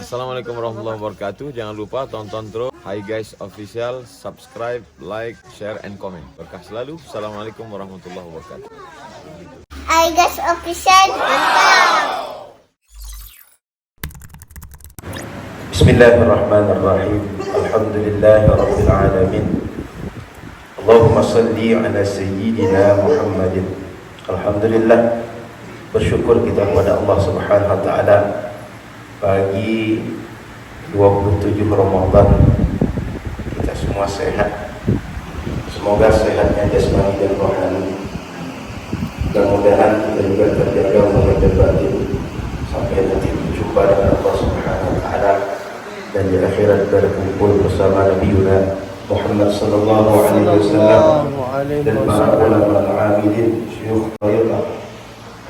Assalamualaikum warahmatullahi wabarakatuh. Jangan lupa tonton terus Hi Guys Official, subscribe, like, share, and comment. Berkah selalu. Assalamualaikum warahmatullahi wabarakatuh. Hi Guys Official, mantap. Bismillahirrahmanirrahim. Alhamdulillahi rabbil alamin. Allahumma salli ala sayyidina Muhammadin. Alhamdulillah, bersyukur kita kepada Allah Subhanahu wa taala pagi 27 Ramadan kita semua sehat. Semoga sehatnya jasmani dan rohani. Mudah-mudahan kita juga terjaga umur dan batin sampai nanti berjumpa dengan Allah Subhanahu wa taala dan di akhirat berkumpul bersama Nabi Muhammad sallallahu alaihi wasallam dan para ulama al-amilin, syuyukh thayyibah,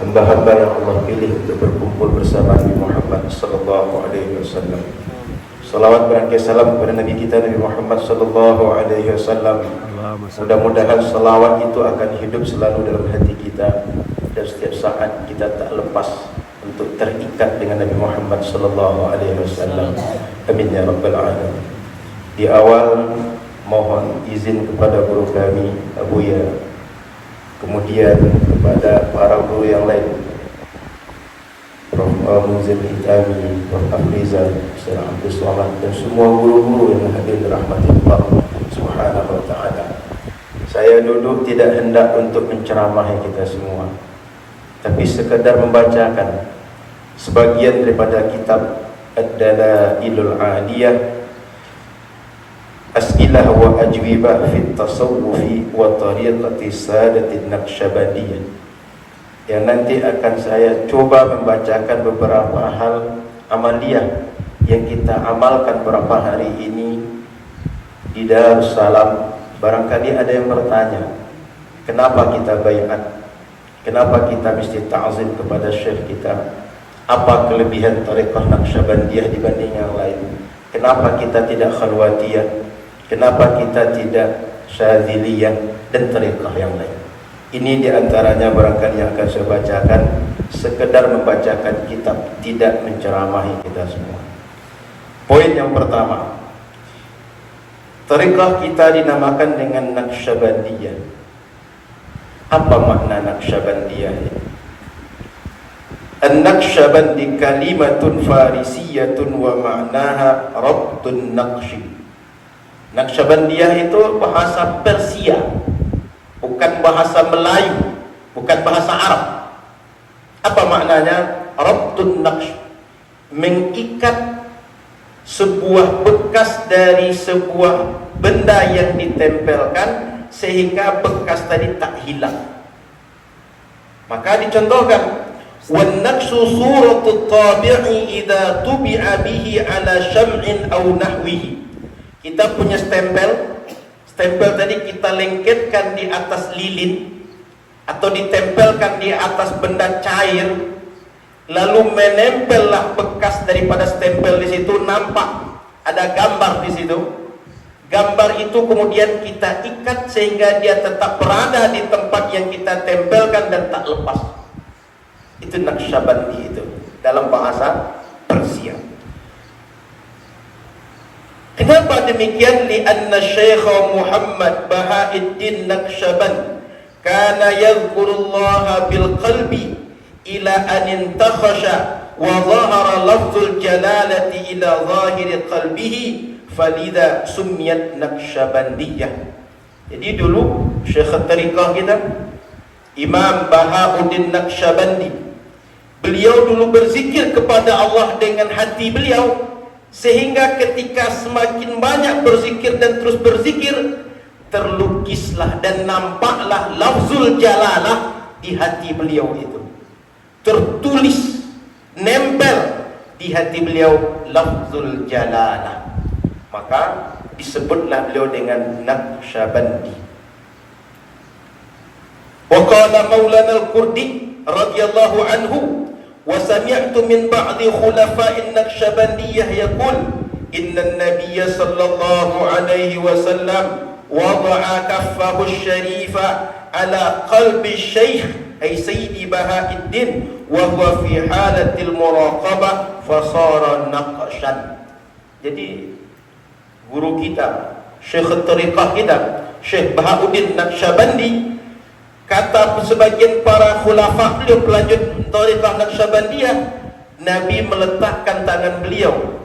hamba-hamba yang Allah pilih untuk berkumpul bersama Nabi Muhammad sallallahu alaihi wasallam. Salawat berangkai salam kepada Nabi kita Nabi Muhammad sallallahu alaihi wasallam. Mudah-mudahan salawat itu akan hidup selalu dalam hati kita dan setiap saat kita tak lepas untuk terikat dengan Nabi Muhammad sallallahu alaihi wasallam. Amin ya rabbal alamin. Di awal mohon izin kepada guru kami Abu Ya, kemudian kepada para guru yang lain, Prof. Munzil Hitami, Prof. Afrizal, Syekh Abdul Somad, dan semua guru-guru yang hadir dirahmati Allah Subhanahu wa taala. Saya duduk tidak hendak untuk menceramahi kita semua, tapi sekadar membacakan sebagian daripada kitab Ad-Dalailul Aliyah, As'ilah wa Ajwibah fi Tasawwufi wa Tariqati Sadatin Naqsyabandiyah, yang nanti akan saya coba membacakan beberapa hal amaliyah yang kita amalkan beberapa hari ini di Darussalam. Barangkali ada yang bertanya, kenapa kita baiat? Kenapa kita mesti ta'zim kepada syekh kita? Apa kelebihan tariqah Naqsyabandiyah dibanding yang lain? Kenapa kita tidak khalwatiyah? Kenapa kita tidak syadziliyah dan tariqah yang lain? Ini diantaranya barangkali yang akan saya bacakan, sekedar membacakan kitab, tidak menceramahi kita semua. Poin yang pertama, tariqah kita dinamakan dengan Naqsyabandiyah. Apa makna Naqsyabandiyah? An-Naqsyabandi kalimatun farisiyatun wa ma'naha rabtun naqshi. Naqsyabandiyah itu bahasa Persia, bukan bahasa Melayu, bukan bahasa Arab. Apa maknanya? Rabtun naqsh, mengikat sebuah bekas dari sebuah benda yang ditempelkan sehingga bekas tadi tak hilang. Maka dicontohkan, wan naqshu suratut tabi'i idza tubi'a bihi ala syam'in aw nahwihi. Kita punya stempel tadi kita lengketkan di atas lilin atau ditempelkan di atas benda cair, lalu menempellah bekas daripada stempel di situ, nampak ada gambar di situ. Gambar itu kemudian kita ikat sehingga dia tetap berada di tempat yang kita tempelkan dan tak lepas. Itu Naqsyabandi itu dalam bahasa Persia. Kenapa demikian? Lianna Syekh Muhammad Bahauddin Naqsyaband kana yadhkurullaha bil qalbi ila an intakhasha wa dhahara lafzul jalalati ila zahiri qalbihi falidha sumiyat Naqsyabandiyah. Jadi dulu Syekh tariqah kita Imam Bahauddin Naqsyabandi, beliau dulu berzikir kepada Allah dengan hati beliau, sehingga ketika semakin banyak berzikir dan terus berzikir, terlukislah dan nampaklah lafzul jalalah di hati beliau itu, tertulis, nempel di hati beliau lafzul jalalah. Maka disebutlah beliau dengan Naqsyabandi. Wa qala Maulana al-Qurdi radhiyallahu anhu, wa sami'tu min ba'di khulafa'in Naqsyabandiyah yaqul inna an-nabiyya sallallahu alaihi wasallam wada'a kaffahu asy-syarifa ala qalbi syekh ay Sayyidi Bahauddin wa huwa fi halatil muraqabah fasara naqshan. Jadi guru kita, Syekh Tariqah kita, Syekh Bahauddin Naqsyabandi, kata sebagian para khulafa beliau pelanjut Tariqah Naqsyabandiyah, Nabi meletakkan tangan beliau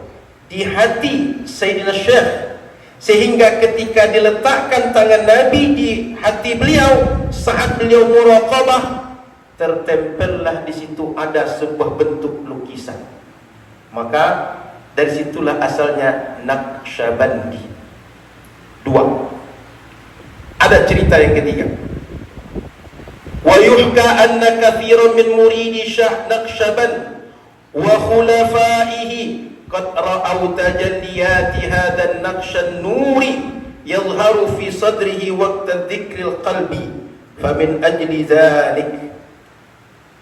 di hati Sayyidina Syekh, sehingga ketika diletakkan tangan Nabi di hati beliau saat beliau muraqabah, tertempellah di situ ada sebuah bentuk lukisan. Maka dari situlah asalnya Naqsyabandi. Dua. Ada cerita yang ketiga. Wa yuhka anna kathiran min muridi Syekh Naqsyaband wa khulafaihi qad ra'aw tajalliyati hadha an-naqsh an-nuri yadhharu fi sadrihi waqta dhikri al-qalbi. Famin ajli dhalik,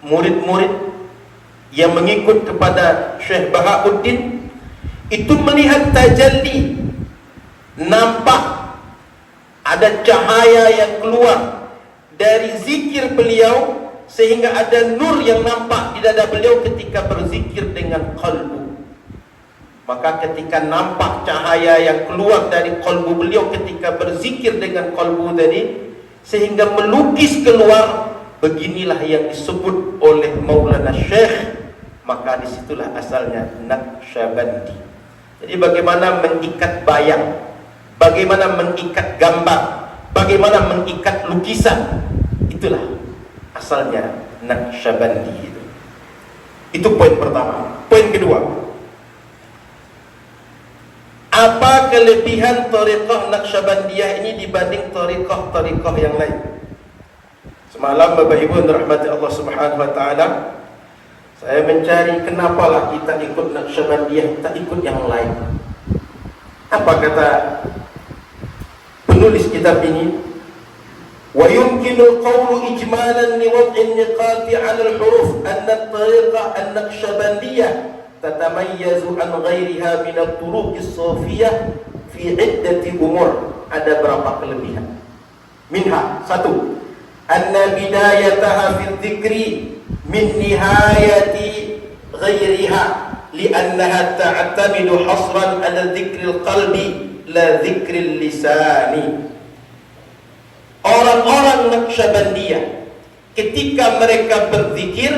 murid-murid yang mengikut kepada Syekh Bahauddin itu melihat tajalli, nampak ada cahaya yang keluar dari zikir beliau, sehingga ada nur yang nampak di dada beliau ketika berzikir dengan qalbu. Maka ketika nampak cahaya yang keluar dari qalbu beliau ketika berzikir dengan qalbu tadi, sehingga melukis keluar, beginilah yang disebut oleh Maulana Syekh. Maka disitulah asalnya Naqsyabandi. Jadi bagaimana mengikat bayang, bagaimana mengikat gambar, bagaimana mengikat lukisan, itulah asalnya Naqsyabandi itu. Itu poin pertama. Poin kedua, apa kelebihan Tariqah Naqsyabandiyah ini dibanding tariqah-tariqah yang lain? Semalam Bapak Ibu yang dirahmati Allah Subhanahu wa taala, saya mencari kenapalah kita ikut Naqsyabandiyah, tak ikut yang lain. Apa kata penulis kitab ini? Wa yumkinu al-qawlu ijmalan li wad'i an-niqati 'ala al-huruf anna at-tariqah an-Naqsyabandiyah tatamayyazu an ghairiha min at-turuq as-sufiyah fi 'iddati umur. Ada berapa kelebihan? Minha, satu, anna bidayataha fi dzikri min nihayati ghairiha li'annaha ta'tamidu hasran ala dzikril qalbi la dzikril lisani. Orang-orang Naqsyabandiyah ketika mereka berzikir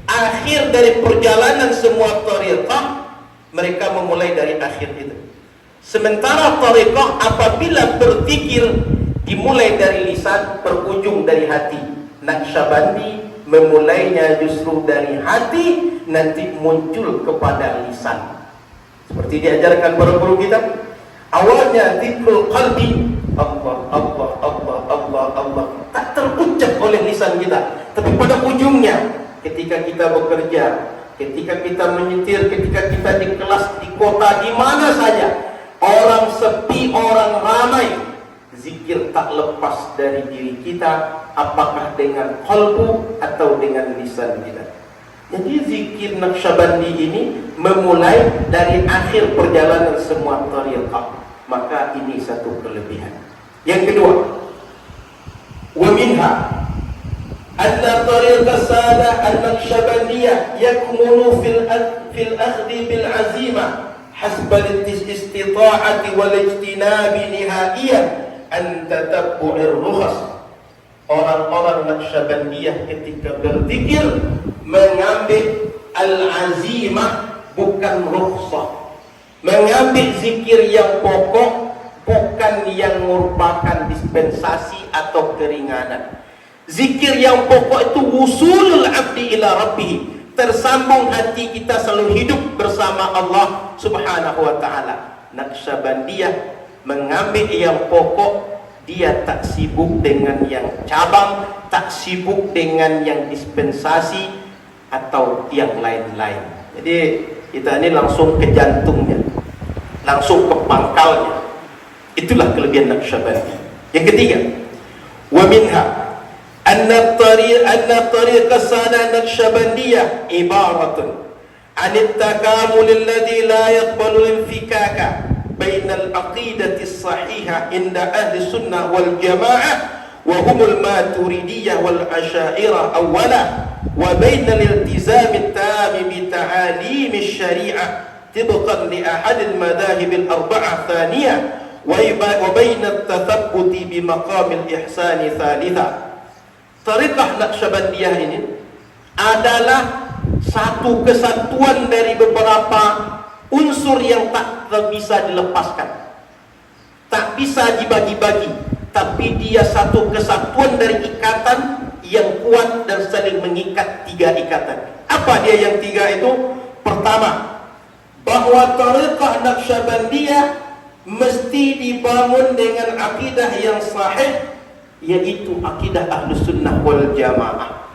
akhir dari perjalanan semua tariqah, mereka memulai dari akhir itu. Sementara tariqah apabila berzikir dimulai dari lisan, berujung dari hati. Naqsyabandi memulainya justru dari hati, nanti muncul kepada lisan. Seperti diajarkan para guru kita, awalnya zikrul qalbi, Allah, Allah, Allah, Allah, Allah, tak terucap oleh lisan kita. Tapi pada ujungnya, ketika kita bekerja, ketika kita menyetir, ketika kita di kelas, di kota, di mana saja, orang sepi, orang ramai, zikir tak lepas dari diri kita, apakah dengan qalbu atau dengan lisan kita. Jadi zikir Naqsyabandi ini memulai dari akhir perjalanan semua tariqah. Maka ini satu kelebihan. Yang kedua, wa minha anna tariqah sadah an-Naqsyabandiyah yakmunu fil akhdhi bil azimah hasbal istita'ati wal ijtinabi nihaiyan an tatabbu'ir rukhas. Orang-orang Naqsyabandiyah ketika berzikir mengambil al-azimah, bukan rukhsah. Mengambil zikir yang pokok, bukan yang merupakan dispensasi atau keringanan. Zikir yang pokok itu wusulul abdi ila rabbih, tersambung hati kita selalu hidup bersama Allah Subhanahu wa taala. Naqsyabandiyah mengambil yang pokok, dia tak sibuk dengan yang cabang, tak sibuk dengan yang dispensasi atau yang lain-lain. Jadi kita ini langsung ke jantungnya, langsung ke pangkalnya. Itulah kelebihan Naqsyabandi. Yang ketiga, wa minha anna tariqah sana Naqsyabandiyah ibaratun an at-takamul alladhi la yaqbalu al-infikaka bain al-aqidati as-sahihah inda ahli sunnah wal jamaah wa humul maturidiyah wal asyairah awwala wa bainal iltizam at-tam bi ta'alim asy-syari'ah tibqan li ahad al-madahib al-arba'ah thaniyah wa bain at-tathabbut bi maqam al-ihsan thalitha. Tariqah Naqsyabandiyah ini adalah satu kesatuan dari beberapa unsur yang tak bisa dilepaskan, tak bisa dibagi-bagi, tapi dia satu kesatuan dari ikatan yang kuat dan saling mengikat, tiga ikatan. Apa dia yang tiga itu? Pertama, bahwa tariqah Naqsyabandiyah mesti dibangun dengan akidah yang sahih, yaitu akidah Ahlus Sunnah wal Jamaah.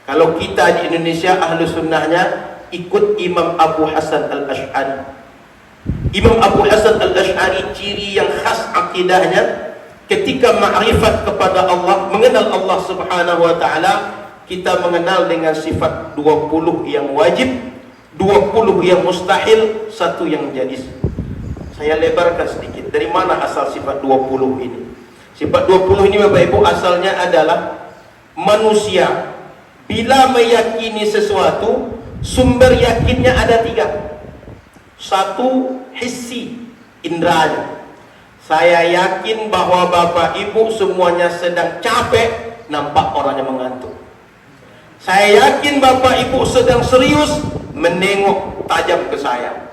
Kalau kita di Indonesia Ahlus Sunnahnya ikut Imam Abu Hasan Al-Asy'ari. Imam Abu Hasan Al-Asy'ari ciri yang khas akidahnya ketika ma'rifat kepada Allah, mengenal Allah Subhanahu wa taala, kita mengenal dengan sifat 20 yang wajib, 20 yang mustahil, 1 yang jaiz. Saya lebarkan sedikit. Dari mana asal sifat 20 ini? Sifat 20 ini Bapak Ibu asalnya adalah manusia bila meyakini sesuatu, sumber yakinnya ada 3. 1, hissi, indranya. Saya yakin bahwa Bapak Ibu semuanya sedang capek, nampak orangnya mengantuk. Saya yakin Bapak Ibu sedang serius, menengok tajam ke saya.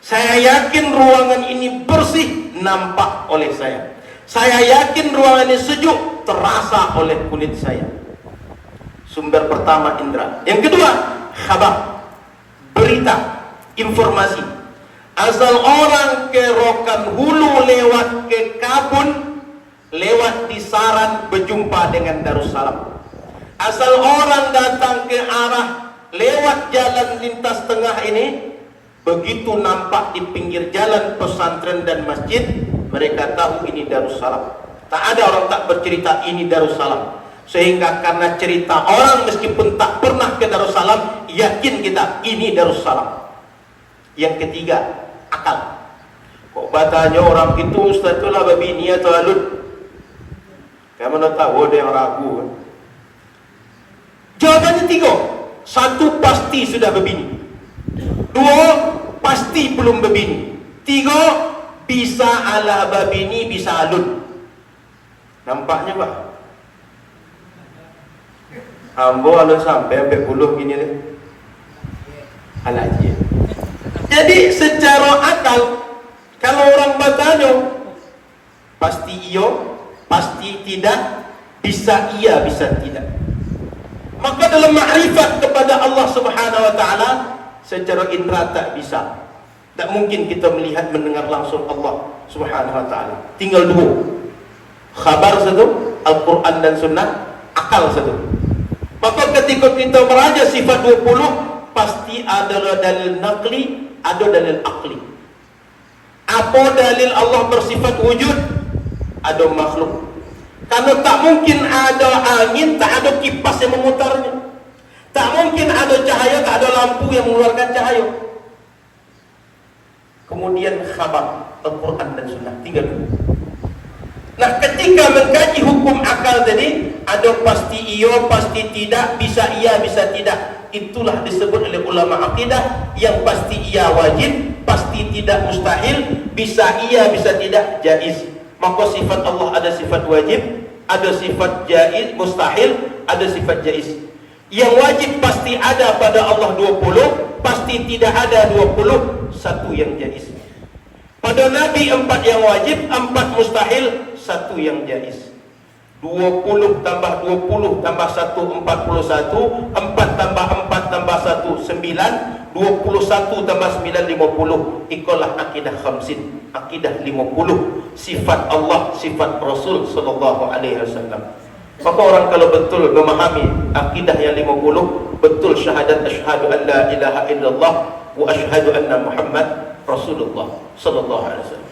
Saya yakin ruangan ini bersih, nampak oleh saya. Saya yakin ruangan ini sejuk, terasa oleh kulit saya. Sumber pertama indra. Yang kedua, khabar, berita, informasi. Asal orang ke Rokan Hulu lewat ke Kabun, lewat di Saran berjumpa dengan Darussalam. Asal orang datang ke arah lewat jalan lintas tengah ini, begitu nampak di pinggir jalan pesantren dan masjid, mereka tahu ini Darussalam. Tak ada orang tak bercerita ini Darussalam. Sehingga karena cerita orang meskipun tak pernah ke Darussalam, yakin kita ini Darussalam. Yang ketiga, akal. Kok batanya orang itu Ustaz itulah babi ni atau alun? Kamu nak tahu ada yang ragu kan? Jawabannya 3. 1, pasti sudah berbini. 2, pasti belum berbini. 3, bisa ala babini, bisa alun. Nampaknya Pak? Ambo alun sampai 40 gini nih. Alaji. Jadi secara akal, kalau orang bertanya pasti iyo, pasti tidak, bisa iya, bisa tidak. Maka dalam ma'rifat kepada Allah Subhanahu wa taala secara indera tak bisa. Tak mungkin kita melihat mendengar langsung Allah Subhanahu wa taala. Tinggal 2. Khabar 1, Al-Quran dan Sunnah, akal 1. Maka ketika kita meraja sifat 20, pasti ada dalil naqli, ada dalil akli. Apa dalil Allah bersifat wujud? Ada makhluk. Karena tak mungkin ada angin, tak ada kipas yang memutarnya. Tak mungkin ada cahaya, tak ada lampu yang mengeluarkan cahaya. Kemudian khabar, Al-Quran dan Sunnah, tinggal 2. Nah, ketika mengkaji hukum akal tadi, ada pasti iyo, pasti tidak, bisa iya, bisa tidak. Itulah disebut oleh ulama akidah, yang pasti iya wajib, pasti tidak mustahil, bisa iya, bisa tidak jaiz. Maka sifat Allah ada sifat wajib, ada sifat jaiz, mustahil, ada sifat jaiz. Yang wajib pasti ada pada Allah 20, pasti tidak ada 20, 1 yang jaiz. Pada Nabi 4 yang wajib, 4 mustahil, 1 yang jaiz. 20 tambah 20 tambah 1, 41. 4 tambah 4 tambah 1, 9. 21 tambah 9, 50. Ikalah akidah khamsin, akidah 50. Sifat Allah, sifat Rasul sallallahu alaihi wasallam. Maka orang kalau betul memahami akidah yang 50, betul syahadat asyhadu an la ilaha illallah wa asyhadu anna Muhammad Rasulullah sallallahu alaihi wasallam.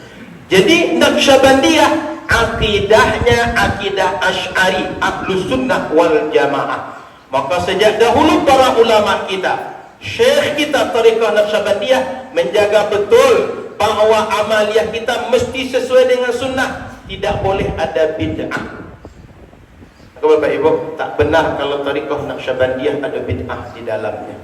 Jadi Naqsyabandiyah akidahnya akidah Asy'ari, Ahlus Sunnah wal Jamaah. Maka sejak dahulu para ulama kita, syekh kita tariqah Naqsyabandiyah menjaga betul bahwa amaliyah kita mesti sesuai dengan sunnah, tidak boleh ada bid'ah. Bapak Ibu, tak benar kalau Tariqah Naqsyabandiyah ada bid'ah di dalamnya.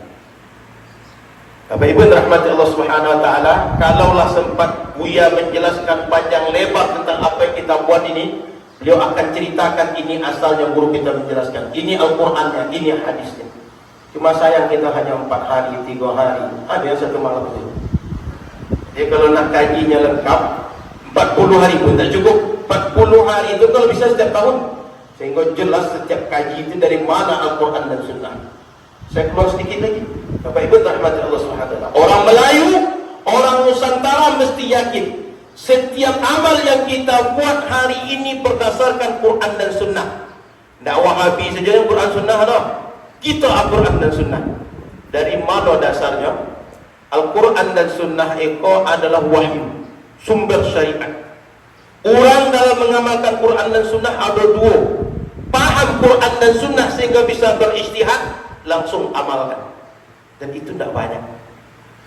Bapak Ibu rahmati Allah Subhanahu wa taala, kalaulah sempat Buya menjelaskan panjang lebar tentang apa yang kita buat ini, beliau akan ceritakan ini asalnya, guru kita menjelaskan. Ini Al-Qur'annya, ini hadisnya. Cuma sayang kita hanya 4 hari, 3 hari, ada yang 1 malam itu. Jadi kalau nak kajinya lengkap 40 hari pun tak cukup. 40 hari itu kalau bisa setiap tahun, sehingga jelas setiap kaji itu dari mana Al-Quran dan Sunnah. Saya keluar sedikit lagi. Bapak Ibu rahmati Allah SWT, orang Melayu, orang Nusantara mesti yakin setiap amal yang kita buat hari ini berdasarkan Quran dan Sunnah. Tidak Wahabi saja yang Quran Sunnah ada. Kita Al-Quran dan Sunnah. Dari mana dasarnya? Al-Quran dan Sunnah itu adalah wahyu, sumber syariat. Orang dalam mengamalkan Quran dan Sunnah ada 2. Paham Quran dan Sunnah sehingga bisa berijtihad, langsung amalkan. Dan itu tidak banyak.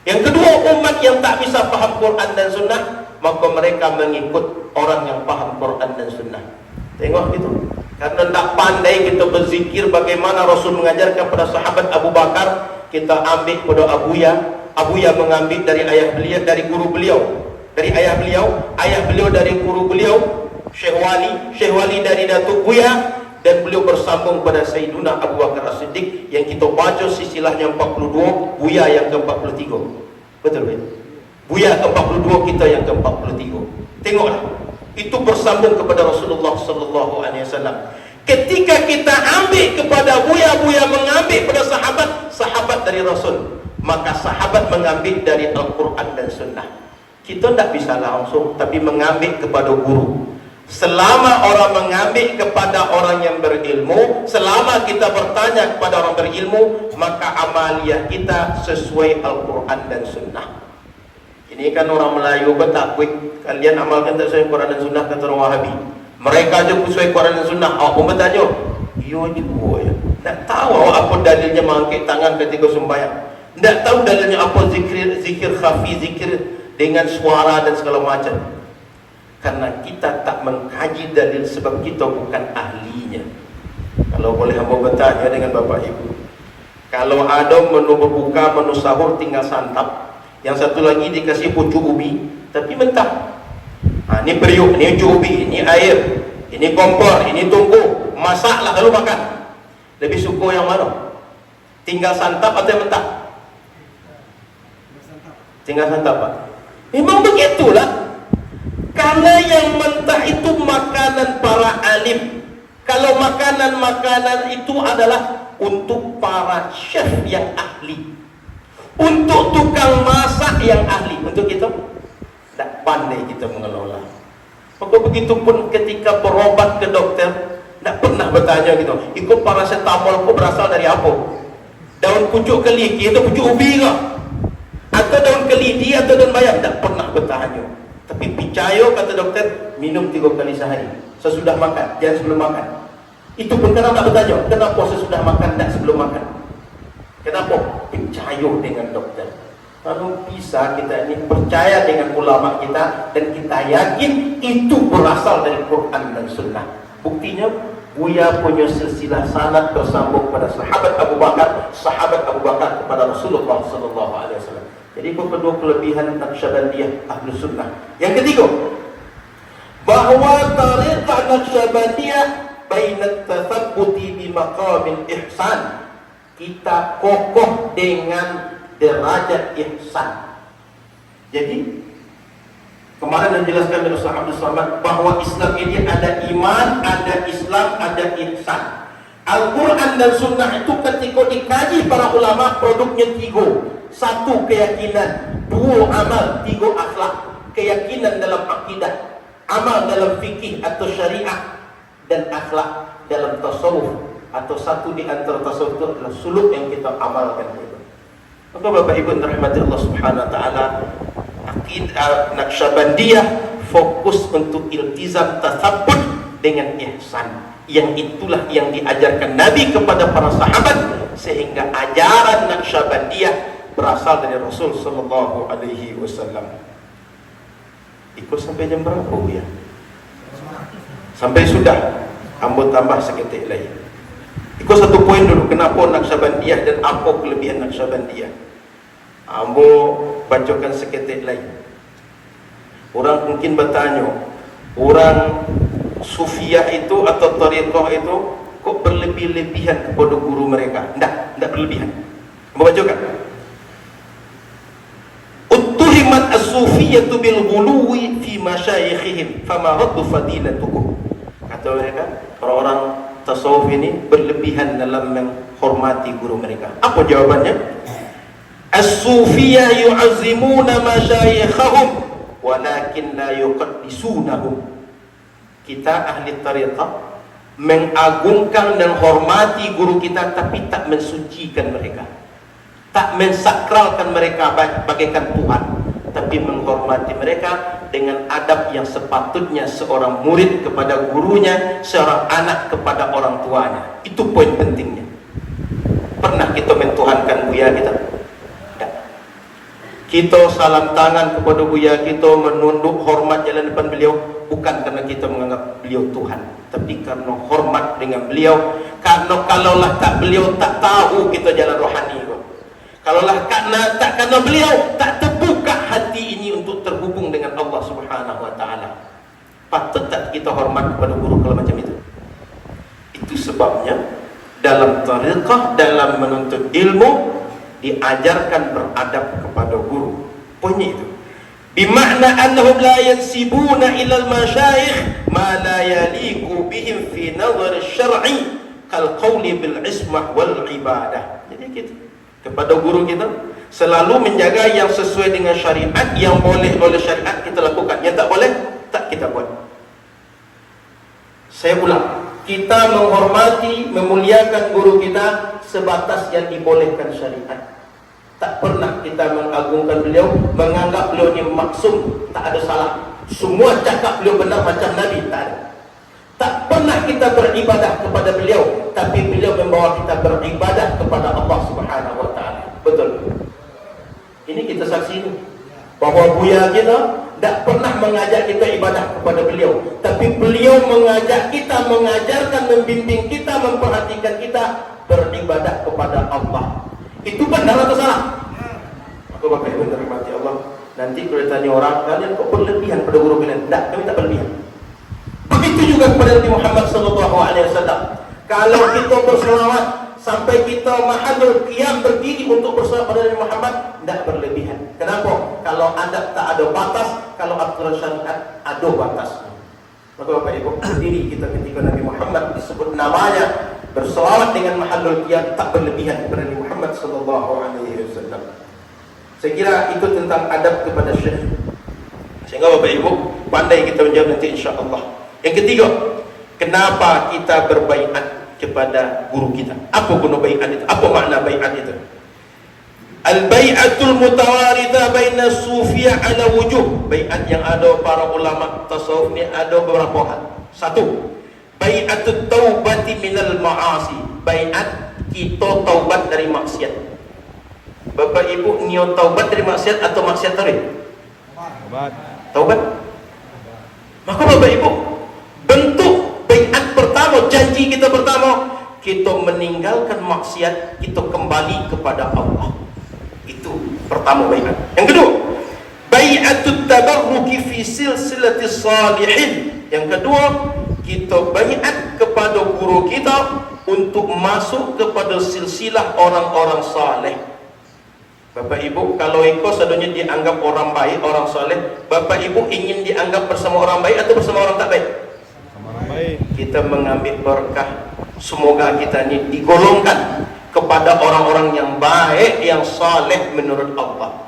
Yang kedua, umat yang tak bisa paham Quran dan Sunnah, maka mereka mengikut orang yang paham Quran dan Sunnah. Tengok gitu. Karena tak pandai kita berzikir bagaimana Rasul mengajarkan pada sahabat Abu Bakar, kita ambil pada Abuya. Abuya mengambil dari ayah beliau, dari guru beliau, dari ayah beliau dari guru beliau, Syekh Wali dari Datuk Buya, dan beliau bersambung pada Sayyiduna Abu Bakar As-Siddiq yang kita baca silsilahnya 42, Buya yang ke-43. Betul kan? Buya ke-42, kita yang ke-43. Tengoklah, itu bersambung kepada Rasulullah sallallahu alaihi wasallam. Ketika kita ambil kepada Buya, Buya mengambil pada sahabat dari Rasul, maka sahabat mengambil dari Al-Quran dan Sunnah. Kita tidak bisa langsung, tapi mengambil kepada guru. Selama orang mengambil kepada orang yang berilmu, selama kita bertanya kepada orang berilmu, maka amaliyah kita sesuai Al-Quran dan Sunnah. Ini kan orang Melayu bertakwik, kalian amalkan tak sesuai Quran dan Sunnah, kata orang Wahabi. Mereka aja sesuai Quran dan Sunnah. Aku bertanya, iya juga ya. Tak tahu apa dalilnya mengangkat tangan ketika sembahyang. Tak tahu dalilnya apa zikir khafi, zikir dengan suara dan segala macam. Karena kita tak mengkaji dalil, sebab kita bukan ahlinya. Kalau boleh hamba bertanya dengan Bapak Ibu, kalau ada menu berbuka, menu sahur tinggal santap, yang satu lagi dikasih pucuk ubi tapi mentah. Ini periuk, ini pucuk ubi, ini air, ini kompor, ini tungku, masaklah lalu makan. Lebih suka yang mana? Tinggal santap atau yang mentah? Tinggal santap, Pak. Memang begitulah. Karena yang mentah itu makanan para alim. Kalau makanan-makanan itu adalah untuk para chef yang ahli, untuk tukang masak yang ahli. Untuk kita tidak pandai kita mengelola. Maka begitu pun ketika berobat ke dokter, tidak pernah bertanya gitu, ikut paracetamol kok berasal dari apa? Daun pucuk keliki atau pucuk ubi ke? Atau daun kelidi atau daun bayam? Tidak pernah bertanya. Tapi percaya, kata dokter, minum 3 kali sehari sesudah makan, jangan sebelum makan. Itu pun karena tak bertanya, kenapa sesudah makan dan sebelum makan? Kenapa? Percaya dengan dokter. Kalau bisa kita ini percaya dengan ulama kita, dan kita yakin itu berasal dari Quran dan Sunnah. Buktinya, Buya punya silsilah sanad bersambung pada sahabat Abu Bakar kepada Rasulullah sallallahu alaihi wasallam. Jadi itu kedua kelebihan Naqsyabandiyah Ahlus Sunnah. Yang ketiga, bahwa tariqah Naqsyabandiyah bainat tathabbuti bi maqamil ihsan. Kita kokoh dengan derajat ihsan. Jadi kemarin dijelaskan oleh Ustaz Abdul Samad bahwa Islam ini ada iman, ada Islam, ada ihsan. Al-Quran dan Sunnah itu ketika dikaji para ulama, produknya 3. 1 keyakinan, 2 amal, 3 akhlak. Keyakinan dalam akidah, amal dalam fikih atau syariah, dan akhlak dalam tasawuf, atau satu di antara tasawuf itu adalah suluk yang kita amalkan. Maka Bapak Ibu rahmati Allah Subhanahu wa taala, akidah Naqsyabandiyah fokus untuk iltizam tatsabbut dengan ihsan. Yang itulah yang diajarkan Nabi kepada para sahabat, sehingga ajaran Naqsyabandiyah berasal dari Rasul sallallahu alaihi wasallam. Ikut sampai jam berapa ya? Sampai sudah. Ambo tambah seketik lagi. Ikut satu poin dulu, kenapa Naqsyabandiyah dan apa kelebihan Naqsyabandiyah. Ambo bacakan seketik lagi. Orang mungkin bertanya, orang Sufiyah itu atau Tariqah itu kok berlebih-lebihan kepada guru mereka? Tidak berlebihan. Ambo bacakan. Uttuhimat as-sufiyatu bil ghuluwi fi masyayikhihim fama raddu fadilatukum. Kata mereka, orang-orang tasawuf ini berlebihan dalam menghormati guru mereka. Apa jawabannya? As-sufiyah yu'azzimuna masyayikhahum walakin la yuqaddisunahum. Kita ahli tariqah mengagungkan dan hormati guru kita, tapi tak mensucikan mereka, tak mensakralkan mereka bagaikan Tuhan, tapi menghormati mereka dengan adab yang sepatutnya seorang murid kepada gurunya, seorang anak kepada orang tuanya. Itu poin pentingnya. Pernah kita mentuhankan buya kita? Tidak. Kita salam tangan kepada buya kita, menunduk hormat jalan depan beliau, bukan karena kita menganggap beliau Tuhan, tapi karena hormat dengan beliau. Karena kalaulah tak beliau, tak tahu kita jalan rohani. Kalaulah karena beliau, tak terbuka hati ini untuk terhubung dengan Allah Subhanahu wa taala. Patut tak kita hormat kepada guru kalau macam itu? Itu sebabnya dalam tariqah, dalam menuntut ilmu, diajarkan beradab kepada guru. Poinnya itu. Bimakna annahum la yansibuna ila al-masyayikh ma la yaliqu bihim fi nazar asy-syar'i kal qawli bil ismah wal ibadah. Jadi gitu. Kepada guru kita selalu menjaga yang sesuai dengan syariat, yang boleh oleh syariat kita lakukan, yang tak boleh tak kita buat. Saya ulang, kita menghormati, memuliakan guru kita sebatas yang dibolehkan syariat. Tak pernah kita mengagungkan beliau, menganggap beliau ini maksum, tak ada salah, semua cakap beliau benar macam Nabi, tak ada. Tak pernah kita beribadah kepada beliau, tapi beliau membawa kita beribadah kepada Allah Subhanahu wa taala. Betul. Ini kita saksi ini, bahwa buya kita tak pernah mengajak kita ibadah kepada beliau, tapi beliau mengajak kita, mengajarkan, membimbing kita, memperhatikan kita beribadah kepada Allah. Itu benar atau salah? Aku Bapak Ibu dirahmati Allah. Nanti kalau ditanya orang, kalian kok berlebihan pada guru kalian? Tak, kami tak berlebihan. Begitu juga kepada Nabi Muhammad SAW. Kalau kita berselawat sampai kita mahadul qiyam berdiri untuk berselawat pada Nabi Muhammad, tidak berlebihan. Kenapa? Kalau adab tak ada batas, kalau aturan syariat ada batas. Maka Bapak Ibu, berdiri kita ketika Nabi Muhammad disebut namanya, berselawat dengan mahadul qiyam, tak berlebihan kepada Nabi Muhammad SAW. Saya kira itu tentang adab kepada syekh. Sehingga Bapak Ibu pandai kita menjawab nanti insya-Allah. Yang ketiga, kenapa kita berbaiat kepada guru kita? Apa guna baiat itu? Apa makna baiat itu? Al-bai'atul mutawaritha baina sufiyah ala wujuh. Baiat yang ada para ulama tasawuf ni ada beberapa hal. Satu, bai'atut taubati minal ma'asi. Baiat kita taubat dari maksiat. Bapak Ibu niat taubat dari maksiat atau maksiat tadi? Taubat. Maka Bapak Ibu, bentuk baiat pertama, janji kita pertama, kita meninggalkan maksiat, kita kembali kepada Allah. Itu pertama baiat. Yang kedua, bai'atut tabarruki fi silsilatis salihin. Yang kedua, kita baiat kepada guru kita untuk masuk kepada silsilah orang-orang saleh. Bapak Ibu, kalau ikut sedunia dianggap orang baik, orang saleh, Bapak Ibu ingin dianggap bersama orang baik atau bersama orang tak baik? Kita mengambil berkah, semoga kita ini digolongkan kepada orang-orang yang baik, yang saleh menurut Allah.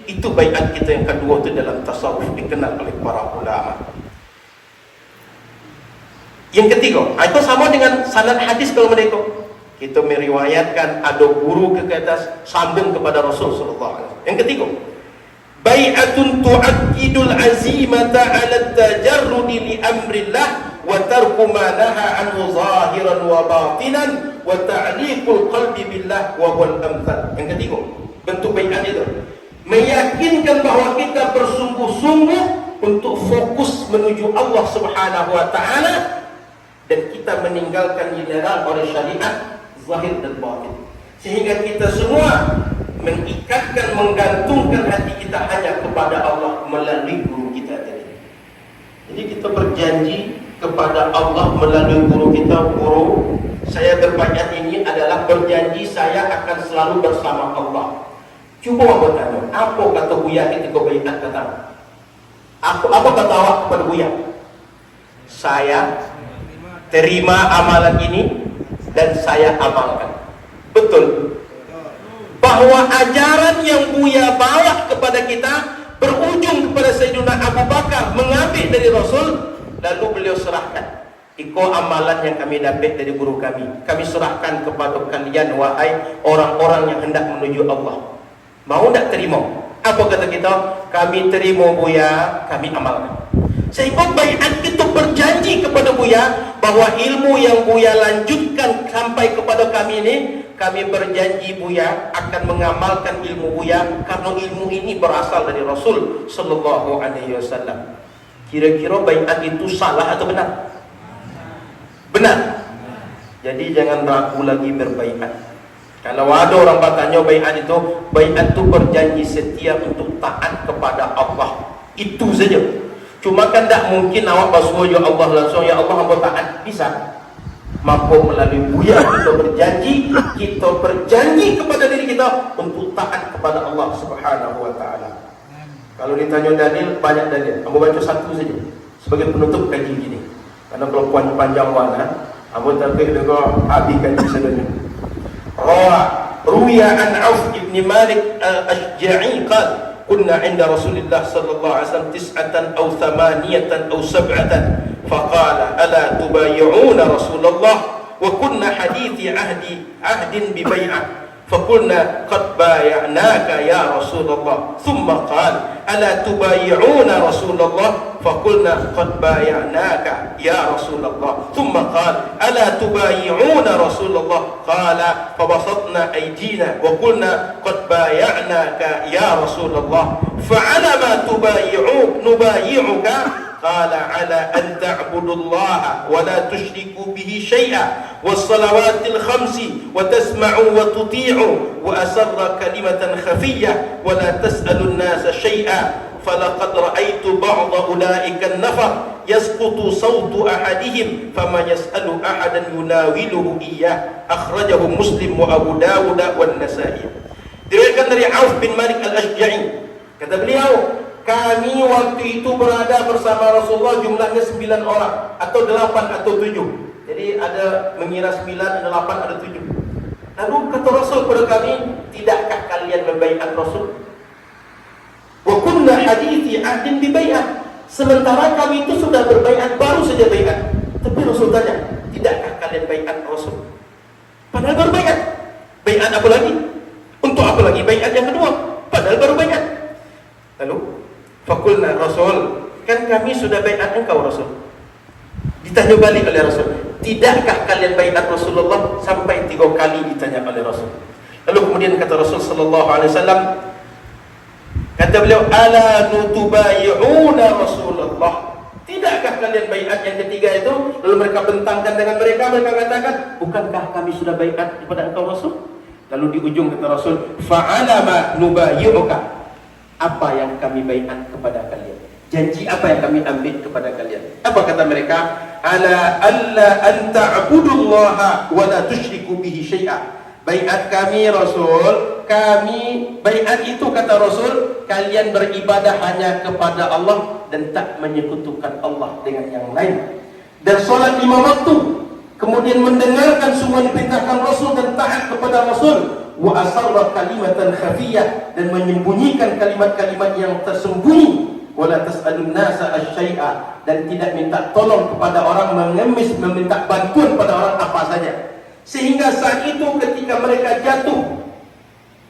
Itu baiat kita yang kedua itu dalam tasawuf, dikenal oleh para ulama. Yang ketiga, itu sama dengan sanad hadis kalau mereka. Kita meriwayatkan ada guru ke atas sambung kepada Rasul sallallahu alaihi wasallam. Yang ketiga, bai'atun tu'akkidul azimata 'ala tajarrudi li amrillah wa tarku ma naha anhu zahiran wa batinan wa ta'liqul qalbi billah wa huwal amthal. Yang ketiga, bentuk baiat itu meyakinkan bahwa kita bersungguh-sungguh untuk fokus menuju Allah Subhanahu wa taala dan kita meninggalkan dilarang oleh syariat zahir dan batin. Sehingga kita semua mengikatkan, menggantungkan hati kita hanya kepada Allah melalui guru kita tadi. Jadi kita berjanji kepada Allah melalui guru kita, guru, saya berbaiat ini adalah berjanji saya akan selalu bersama Allah. Cuba awak tanya, apa kata Buya ketika baiat kata? Apa kata awak kepada Buya? Saya terima amalan ini dan saya amalkan. Betul. Bahwa ajaran yang Buya bawa kepada kita berujung kepada Sayyidina Abu Bakar mengambil dari Rasul, lalu beliau serahkan. Ikut amalan yang kami dapat dari guru kami, kami serahkan kepada kalian wahai orang-orang yang hendak menuju Allah. Mau tak terima? Apa kata kita? Kami terima Buya, kami amalkan. Sehingga baiat kita berjanji kepada Buya bahwa ilmu yang Buya lanjutkan sampai kepada kami ini, kami berjanji Buya akan mengamalkan ilmu Buya karena ilmu ini berasal dari Rasul sallallahu alaihi wasallam. Kira-kira baiat itu salah atau benar? Benar. Jadi jangan ragu lagi berbaiat. Kalau ada orang bertanya baiat itu berjanji setia untuk taat kepada Allah. Itu saja. Cuma kan tak mungkin awak basuh ya Allah langsung, ya Allah hamba taat. Bisa. Maka melalui Buya kita berjanji kepada diri kita untuk taat kepada Allah Subhanahu wa taala. Kalau ditanya dalil, banyak dalil. Hamba baca satu saja sebagai penutup kaji gini. Karena kalau panjang warna, hamba takut juga habis kaji sebenarnya. روي عن عوف بن مالك الأشجعي قال كنا عند رسول الله صلى الله عليه وسلم 9 أو 8 أو 7 فقال ألا تبايعون رسول الله وكنا حديث عهد ببيعة فقلنا قد بايعناك يا رسول الله ثم قال ألا تبايعون رسول الله فقلنا قد بايعناك يا رسول الله ثم قال ألا تبايعون رسول الله قال فبسطنا أيدينا وقلنا قد بايعناك يا رسول الله فعلى ما نبايعك قال على أن تعبدوا الله ولا تشركوا به شيئا والصلوات الخمس وتسمعوا وتطيعوا وأسر كلمة خفية ولا تسألوا الناس شيئا فلقد رأيت بعض أولئك النفر يسقط صوت أحدهم فما يسأل أحدا يناوله إياه أخرجه مسلم وأبو داود والنسائي. Diriwayatkan dari Auf bin Malik al-Ashja'i, kata beliau, kami waktu itu berada bersama Rasulullah jumlahnya 9 orang atau 8 atau 7. Jadi ada mengira 9, ada 8, ada 7. Lalu kata Rasul kepada kami, tidakkah kalian membaiat Rasul? Wa kunna hadithi ahdin bi bai'ah. Sementara kami itu sudah berbaiat, baru saja baiat. Tapi Rasul tanya, tidakkah kalian baiat Rasul? Padahal baru baiat. Baiat apa lagi? Untuk apa lagi baiat yang kedua? Padahal baru baiat. Lalu fakulna Rasul, kan kami sudah baiat engkau Rasul. Ditanya balik oleh Rasul, tidakkah kalian baiat Rasulullah? Sampai 3 kali ditanya oleh Rasul. Lalu kemudian kata Rasul sallallahu alaihi wasallam, kata beliau, ala nutubayi'una Rasulullah, tidakkah kalian baiat yang ketiga itu? Lalu mereka bentangkan dengan mereka katakan, bukankah kami sudah baiat kepada engkau Rasul? Lalu di ujung kata Rasul, fa'ala ma nubayi'uka, apa yang kami baiat kepada kalian, janji apa yang kami ambil kepada kalian. Apa kata mereka? Ala alla an ta'budullaha wa la tusyriku bihi syai'a. Baiat kami Rasul, kami baiat itu kata Rasul, kalian beribadah hanya kepada Allah dan tak menyekutukan Allah dengan yang lain, dan solat 5 waktu, kemudian mendengarkan semua diperintahkan Rasul dan taat kepada Rasul. Wa asarra kalimatan khafiyah, dan menyembunyikan kalimat-kalimat yang tersembunyi. Wala tas'alun nasa asyai'a, dan tidak minta tolong kepada orang, mengemis, meminta bantuan pada orang apa saja. Sehingga saat itu ketika mereka jatuh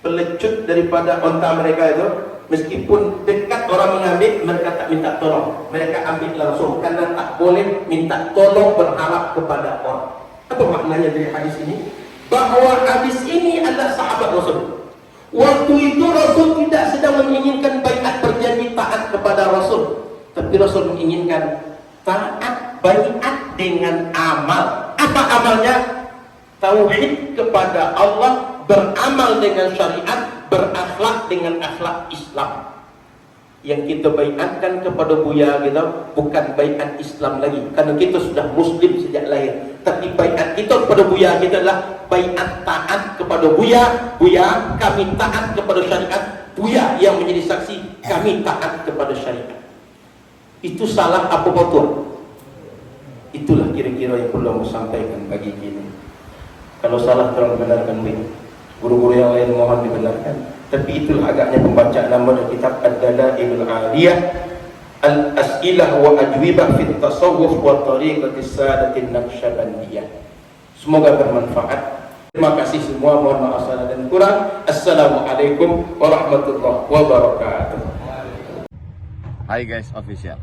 pelecut daripada onta mereka itu, meskipun dekat orang mengambil, mereka tak minta tolong, mereka ambil langsung, karena tak boleh minta tolong berharap kepada orang. Apa maknanya dari hadis ini? Bahwa hadis ini adalah sahabat Rasul. Waktu itu Rasul tidak sedang menginginkan baiat berjanji taat kepada Rasul, tapi Rasul menginginkan taat baiat dengan amal. Apa amalnya? Tauhid kepada Allah, beramal dengan syariat, berakhlak dengan akhlak Islam. Yang kita baiatkan kepada Buya kita bukan baiat Islam lagi, karena kita sudah Muslim sejak lahir. Tapi baiat kita kepada Buya kita adalah baiat taat kepada Buya. Buya, kami taat kepada syariat. Buya yang menjadi saksi, kami taat kepada syariat. Itu salah apa betul? Itulah kira-kira yang perlu aku sampaikan bagi kita. Kalau salah tolong benarkan baik. Guru-guru yang lain mohon dibenarkan. Tapi itulah agaknya pembacaan nama dari kitab Ad-Dalailul Aliyah Al-As'ilah wa Ajwibah fit Tasawwuf wa Tariqatis Sadatin Naqsyabandiyah. Semoga bermanfaat. Terima kasih semua, mohon maaf salah dan kurang. Assalamualaikum warahmatullahi wabarakatuh. Hi guys official.